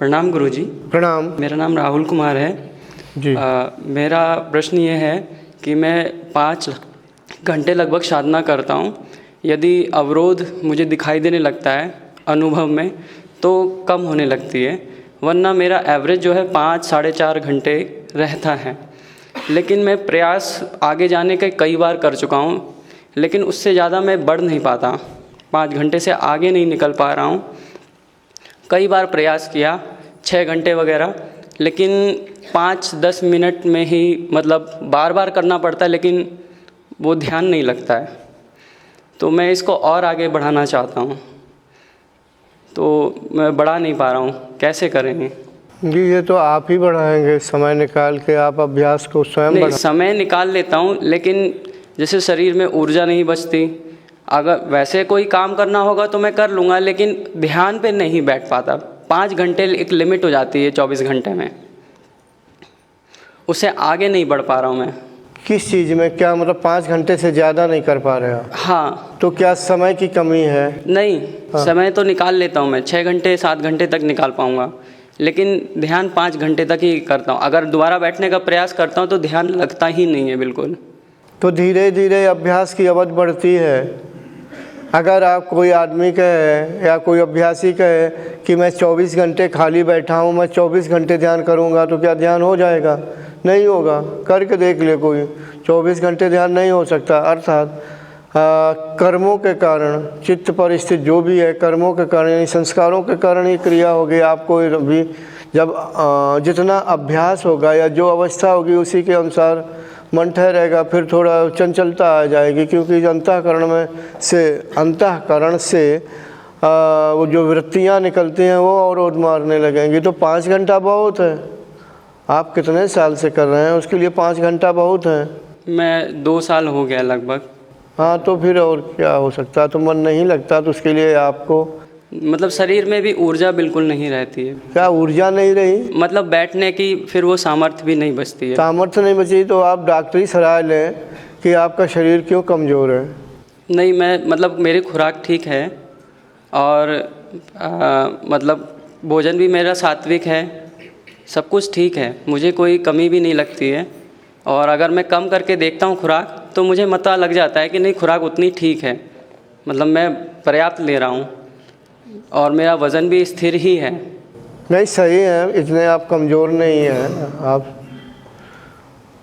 प्रणाम गुरुजी। प्रणाम। मेरा नाम राहुल कुमार है जी। मेरा प्रश्न ये है कि मैं 5 घंटे लगभग साधना करता हूँ। यदि अवरोध मुझे दिखाई देने लगता है अनुभव में तो कम होने लगती है, वरना मेरा एवरेज जो है 5 साढ़े 4 घंटे रहता है। लेकिन मैं प्रयास आगे जाने के कई बार कर चुका हूँ, लेकिन उससे ज़्यादा मैं बढ़ नहीं पाता। 5 घंटे से आगे नहीं निकल पा रहा हूँ। कई बार प्रयास किया 6 घंटे वगैरह, लेकिन 5-10 मिनट में ही मतलब बार बार करना पड़ता है, लेकिन वो ध्यान नहीं लगता है। तो मैं इसको और आगे बढ़ाना चाहता हूँ, तो मैं बढ़ा नहीं पा रहा हूँ, कैसे करेंगे? जी, ये तो आप ही बढ़ाएंगे, समय निकाल के आप अभ्यास को स्वयं नहीं, बढ़ा। समय निकाल लेता हूँ, लेकिन जैसे शरीर में ऊर्जा नहीं बचती। अगर वैसे कोई काम करना होगा तो मैं कर लूँगा, लेकिन ध्यान पे नहीं बैठ पाता। 5 घंटे एक लिमिट हो जाती है 24 घंटे में, उससे आगे नहीं बढ़ पा रहा हूँ मैं। किस चीज़ में? क्या मतलब 5 घंटे से ज़्यादा नहीं कर पा रहे हो? हाँ। तो क्या समय की कमी है? नहीं, हाँ। समय तो निकाल लेता हूँ मैं, 6 घंटे 7 घंटे तक निकाल पाऊँगा, लेकिन ध्यान 5 घंटे तक ही करता हूँ। अगर दोबारा बैठने का प्रयास करता हूँ तो ध्यान लगता ही नहीं है बिल्कुल। तो धीरे धीरे अभ्यास की अवधि बढ़ती है। अगर आप कोई आदमी कहे या कोई अभ्यासी कहे कि मैं 24 घंटे खाली बैठा हूँ, मैं 24 घंटे ध्यान करूँगा, तो क्या ध्यान हो जाएगा? नहीं होगा। करके देख ले कोई, 24 घंटे ध्यान नहीं हो सकता। अर्थात कर्मों के कारण, चित्त परिस्थिति जो भी है, कर्मों के कारण यानी संस्कारों के कारण ही क्रिया होगी। आपको भी जब जितना अभ्यास होगा या जो अवस्था होगी उसी के अनुसार मन ठहरेगा, फिर थोड़ा चंचलता आ जाएगी, क्योंकि अंतःकरण से वो जो वृत्तियाँ निकलती हैं वो अवरोध मारने लगेंगी। तो 5 घंटा बहुत है। आप कितने साल से कर रहे हैं? उसके लिए 5 घंटा बहुत है। मैं 2 साल हो गया लगभग। हाँ, तो फिर और क्या हो सकता है? तो मन नहीं लगता तो उसके लिए आपको मतलब शरीर में भी ऊर्जा बिल्कुल नहीं रहती है। क्या ऊर्जा नहीं रही? मतलब बैठने की फिर वो सामर्थ्य भी नहीं बचती है। सामर्थ्य नहीं बची तो आप डॉक्टरी सलाह लें कि आपका शरीर क्यों कमज़ोर है। नहीं, मैं मतलब मेरी खुराक ठीक है और मतलब भोजन भी मेरा सात्विक है, सब कुछ ठीक है, मुझे कोई कमी भी नहीं लगती है। और अगर मैं कम करके देखता हूँ खुराक तो मुझे पता लग जाता है कि नहीं, खुराक उतनी ठीक है, मतलब मैं पर्याप्त ले रहा हूँ और मेरा वज़न भी स्थिर ही है। नहीं, सही है, इतने आप कमज़ोर नहीं हैं। आप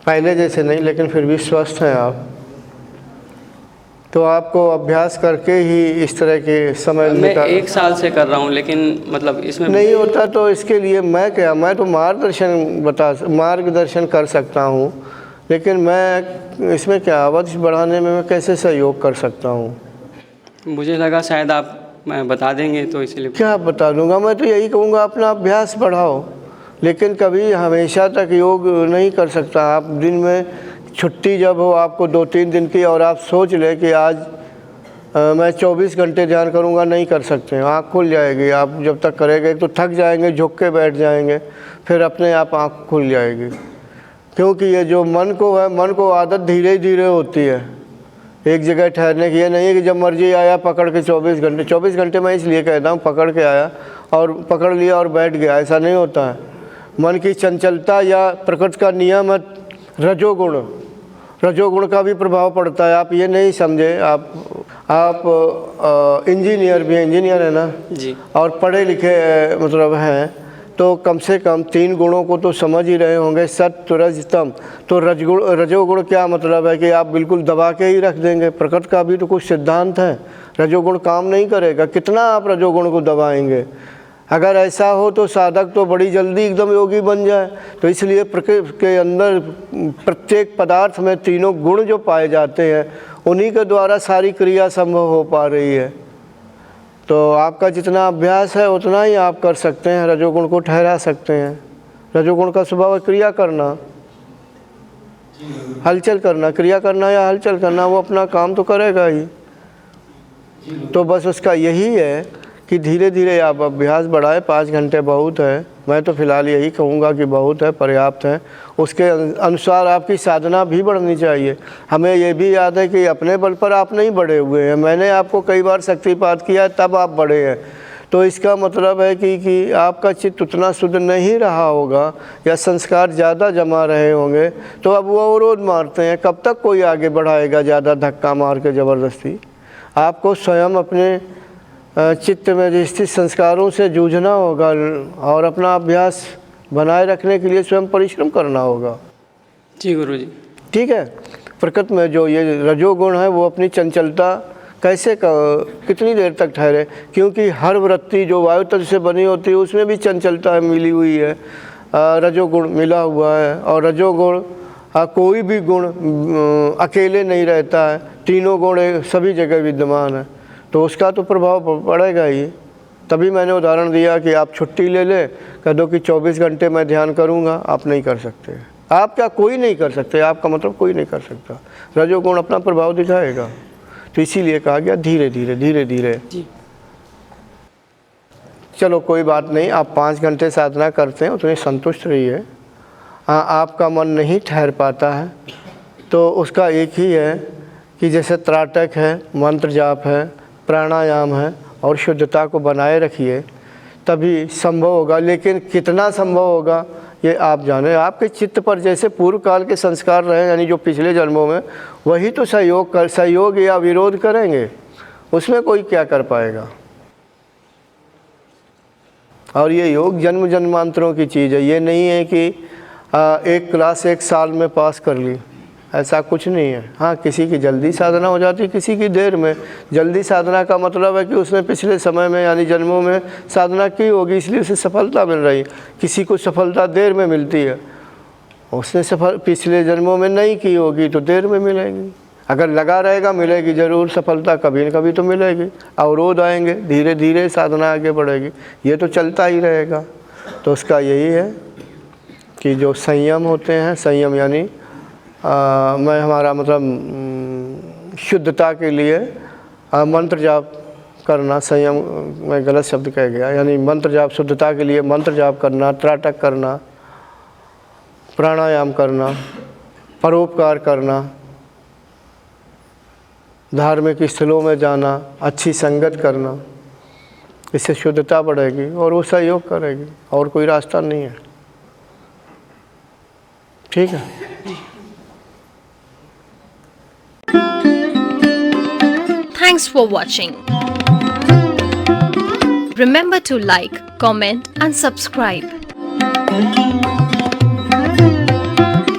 पहले जैसे नहीं, लेकिन फिर भी स्वस्थ हैं आप। तो आपको अभ्यास करके ही इस तरह के समय मैं 1 साल से कर रहा हूँ, लेकिन मतलब इसमें नहीं होता तो इसके लिए मैं तो मार्गदर्शन कर सकता हूँ, लेकिन मैं इसमें क्या अवधि बढ़ाने में मैं कैसे सहयोग कर सकता हूँ? मुझे लगा शायद आप बता देंगे, तो इसलिए। क्या बता दूंगा? मैं तो यही कहूँगा अपना अभ्यास बढ़ाओ, लेकिन कभी हमेशा तक योग नहीं कर सकता। आप दिन में छुट्टी जब हो आपको 2-3 दिन की, और आप सोच ले कि आज मैं 24 घंटे ध्यान करूँगा, नहीं कर सकते। आँख खुल जाएगी। आप जब तक करेंगे तो थक जाएंगे, झुक के बैठ जाएंगे, फिर अपने आप आँख खुल जाएगी। क्योंकि ये जो मन को आदत धीरे धीरे होती है। एक जगह ठहरने की ये नहीं है कि जब मर्जी आया पकड़ के 24 घंटे मैं इसलिए कहता हूँ पकड़ के आया और पकड़ लिया और बैठ गया, ऐसा नहीं होता है। मन की चंचलता या प्रकृति का नियम है रजोगुण का भी प्रभाव पड़ता है। आप ये नहीं समझे। आप इंजीनियर भी हैं, इंजीनियर है ना जी, और पढ़े लिखे मतलब हैं, तो कम से कम 3 गुणों को तो समझ ही रहे होंगे, सत्व रज तम। तो रजोगुण क्या मतलब है कि आप बिल्कुल दबा के ही रख देंगे? प्रकृति का भी तो कुछ सिद्धांत है, रजोगुण काम नहीं करेगा। कितना आप रजोगुण को दबाएंगे? अगर ऐसा हो तो साधक तो बड़ी जल्दी एकदम योगी बन जाए। तो इसलिए प्रकृति के अंदर प्रत्येक पदार्थ में 3 गुण जो पाए जाते हैं उन्हीं के द्वारा सारी क्रिया संभव हो पा रही है। तो आपका जितना अभ्यास है उतना ही आप कर सकते हैं, रजोगुण को ठहरा सकते हैं। रजोगुण का स्वभाव क्रिया करना, हलचल करना, क्रिया करना या हलचल करना, वो अपना काम तो करेगा ही। तो बस उसका यही है कि धीरे धीरे आप अभ्यास बढ़ाएं। 5 घंटे बहुत है, मैं तो फ़िलहाल यही कहूँगा कि बहुत है, पर्याप्त है। उसके अनुसार आपकी साधना भी बढ़नी चाहिए। हमें ये भी याद है कि अपने बल पर आप नहीं बढ़े हुए हैं, मैंने आपको कई बार शक्तिपात किया तब आप बढ़े हैं। तो इसका मतलब है कि आपका चित्त उतना शुद्ध नहीं रहा होगा या संस्कार ज़्यादा जमा रहे होंगे, तो अब वो अवरोध मारते हैं। कब तक कोई आगे बढ़ाएगा ज़्यादा धक्का मार के ज़बरदस्ती? आपको स्वयं अपने चित्त में स्थित संस्कारों से जूझना होगा और अपना अभ्यास बनाए रखने के लिए स्वयं परिश्रम करना होगा। जी गुरुजी। ठीक है। प्रकृति में जो ये रजोगुण है वो अपनी चंचलता कैसे कितनी देर तक ठहरे, क्योंकि हर वृत्ति जो वायु तत्व से बनी होती है उसमें भी चंचलता मिली हुई है, रजोगुण मिला हुआ है। और रजोगुण कोई भी गुण अकेले नहीं रहता है, तीनों गुण सभी जगह विद्यमान है, तो उसका तो प्रभाव पड़ेगा ही। तभी मैंने उदाहरण दिया कि आप छुट्टी ले लें, कह दो कि 24 घंटे मैं ध्यान करूंगा, आप नहीं कर सकते। आप क्या, कोई नहीं कर सकते, आपका मतलब कोई नहीं कर सकता। रजोगुण अपना प्रभाव दिखाएगा, तो इसीलिए कहा गया धीरे धीरे धीरे धीरे। चलो कोई बात नहीं, आप 5 घंटे साधना करते हैं उतनी संतुष्ट रहिए। हाँ, आपका मन नहीं ठहर पाता है तो उसका एक ही है कि जैसे त्राटक है, मंत्र जाप है, प्राणायाम है और शुद्धता को बनाए रखिए, तभी संभव होगा। लेकिन कितना संभव होगा ये आप जाने। आपके चित्त पर जैसे पूर्व काल के संस्कार रहे, यानी जो पिछले जन्मों में, वही तो सहयोग या विरोध करेंगे, उसमें कोई क्या कर पाएगा। और ये योग जन्म जन्मांतरों की चीज़ है। ये नहीं है कि एक क्लास 1 साल में पास कर ली, ऐसा कुछ नहीं है। हाँ, किसी की जल्दी साधना हो जाती है, किसी की देर में। जल्दी साधना का मतलब है कि उसने पिछले समय में यानी जन्मों में साधना की होगी, इसलिए उसे सफलता मिल रही। किसी को सफलता देर में मिलती है, उसने पिछले जन्मों में नहीं की होगी तो देर में मिलेगी। अगर लगा रहेगा मिलेगी ज़रूर सफलता, कभी न कभी तो मिलेगी। अवरोध आएंगे, धीरे धीरे साधना आगे बढ़ेगी, ये तो चलता ही रहेगा। तो उसका यही है कि जो संयम होते हैं, संयम यानी मैं हमारा मतलब शुद्धता के लिए मंत्र जाप करना, संयम मैं गलत शब्द कह गया, यानी मंत्र जाप, शुद्धता के लिए मंत्र जाप करना, त्राटक करना, प्राणायाम करना, परोपकार करना, धार्मिक स्थलों में जाना, अच्छी संगत करना, इससे शुद्धता बढ़ेगी और वो सहयोग करेगी, और कोई रास्ता नहीं है। ठीक है। Thanks for watching. Remember to like, comment and subscribe.